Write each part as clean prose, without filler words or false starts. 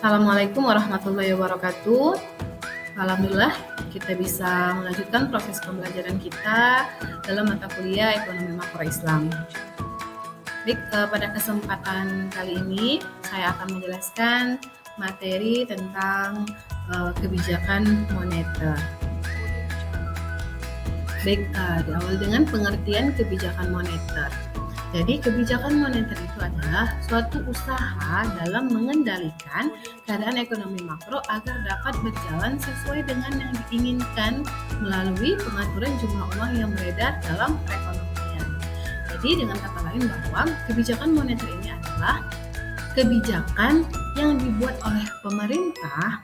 Assalamualaikum warahmatullahi wabarakatuh. Alhamdulillah kita bisa melanjutkan proses pembelajaran kita dalam mata kuliah Ekonomi Makro Islam. Baik, pada kesempatan kali ini saya akan menjelaskan materi tentang kebijakan moneter. Baik, diawali dengan pengertian kebijakan moneter. Jadi kebijakan moneter itu adalah suatu usaha dalam mengendalikan keadaan ekonomi makro agar dapat berjalan sesuai dengan yang diinginkan melalui pengaturan jumlah uang yang beredar dalam perekonomian. Jadi dengan kata lain bahwa kebijakan moneter ini adalah kebijakan yang dibuat oleh pemerintah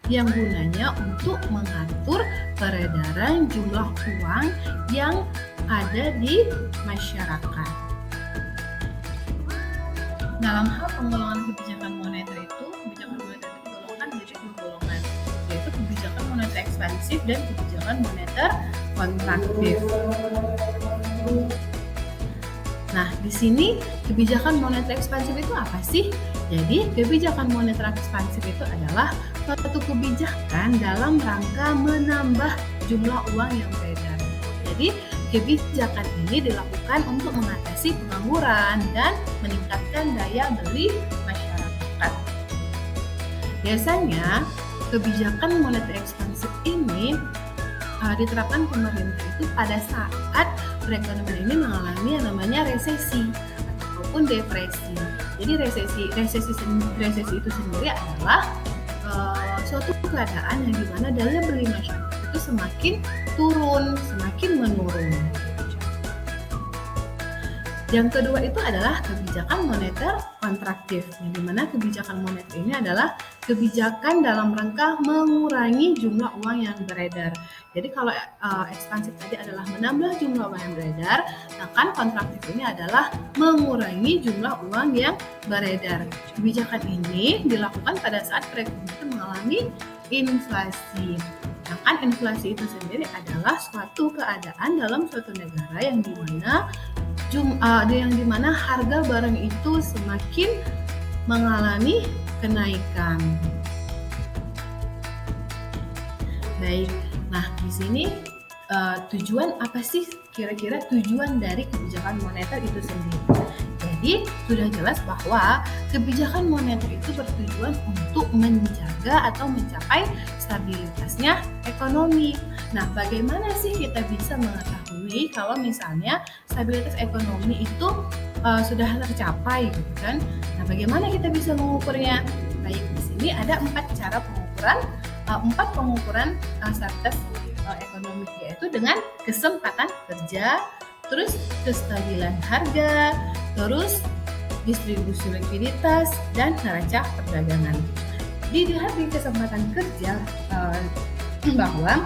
yang gunanya untuk mengatur peredaran jumlah uang yang ada di masyarakat. Dalam hal penggolongan kebijakan moneter itu digolongkan menjadi dua golongan, yaitu kebijakan moneter ekspansif dan kebijakan moneter kontraktif. Nah, di sini kebijakan moneter ekspansif itu apa sih? Jadi, kebijakan moneter ekspansif itu adalah suatu kebijakan dalam rangka menambah jumlah uang yang beredar. Jadi, kebijakan ini dilakukan untuk mengatasi pengangguran dan meningkatkan daya beli masyarakat. Biasanya, kebijakan moneter ekspansif ini diterapkan pemerintah itu pada saat perekonomian ini mengalami yang namanya resesi ataupun depresi. Jadi resesi itu sendiri adalah suatu keadaan yang dimana daya beli masyarakat itu semakin turun, semakin menurun. Yang kedua itu adalah kebijakan moneter kontraktif, yang dimana kebijakan moneter ini adalah kebijakan dalam rangka mengurangi jumlah uang yang beredar. Jadi kalau ekspansif tadi adalah menambah jumlah uang yang beredar, sedangkan kontraktif ini adalah mengurangi jumlah uang yang beredar. Kebijakan ini dilakukan pada saat perekonomian mengalami inflasi. Sedangkan inflasi itu sendiri adalah suatu keadaan dalam suatu negara yang dimana harga barang itu semakin mengalami kenaikan. Baik, nah di sini tujuan apa sih kira-kira tujuan dari kebijakan moneter itu sendiri? Jadi sudah jelas bahwa kebijakan moneter itu bertujuan untuk menjaga atau mencapai stabilitasnya ekonomi. Nah, bagaimana sih kita bisa mengetahui kalau misalnya stabilitas ekonomi itu sudah tercapai, gitu kan? Nah, bagaimana kita bisa mengukurnya? Baik, di sini ada 4 pengukuran stabilitas ekonomi, yaitu dengan kesempatan kerja, terus kestabilan harga, terus distribusi likuiditas, dan neraca perdagangan. Dilihat di kesempatan kerja bahwa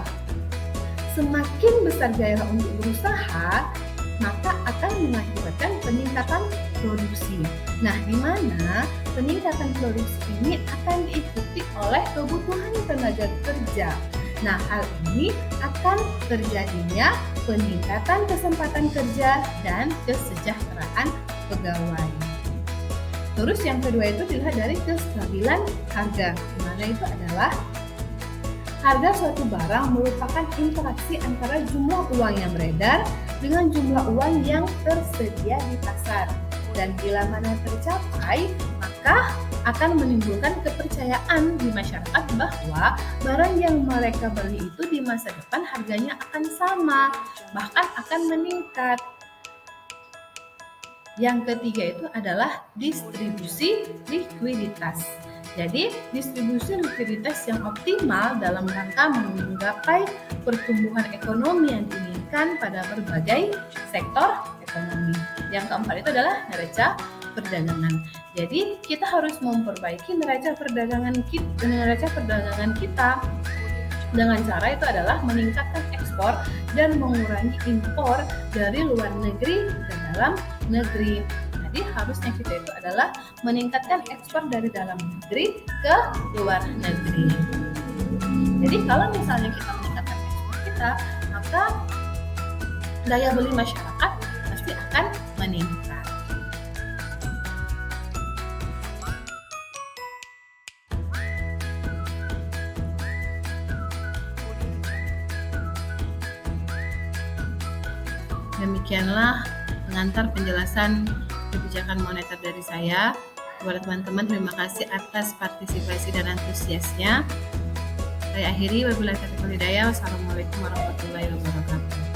semakin besar gairah untuk berusaha, maka akan mengakibatkan peningkatan produksi. Nah, di mana peningkatan produksi ini akan diikuti oleh kebutuhan tenaga kerja. Nah, hal ini akan terjadinya peningkatan kesempatan kerja dan kesejahteraan pegawai. Terus yang kedua itu dilihat dari kestabilan harga, di mana itu adalah harga suatu barang merupakan interaksi antara jumlah uang yang beredar dengan jumlah uang yang tersedia di pasar. Dan bila mana tercapai, maka akan menimbulkan kepercayaan di masyarakat bahwa barang yang mereka beli itu di masa depan harganya akan sama, bahkan akan meningkat. Yang ketiga itu adalah distribusi likuiditas. Jadi, distribusi likuiditas yang optimal dalam rangka menggapai pertumbuhan ekonomi yang diinginkan pada berbagai sektor ekonomi. Yang keempat itu adalah neraca perdagangan. Jadi, kita harus memperbaiki neraca perdagangan kita dengan cara itu adalah meningkatkan ekspor dan mengurangi impor dari luar negeri ke dalam negeri. Jadi harusnya kita itu adalah meningkatkan ekspor dari dalam negeri ke luar negeri. Jadi kalau misalnya kita meningkatkan ekspor kita, maka daya beli masyarakat pasti akan meningkat. Demikianlah pengantar penjelasan kebijakan moneter dari saya. Kepada teman-teman, terima kasih atas partisipasi dan antusiasnya. Saya akhiri, wabillahi taufiq wal hidayah. Wassalamualaikum warahmatullahi wabarakatuh.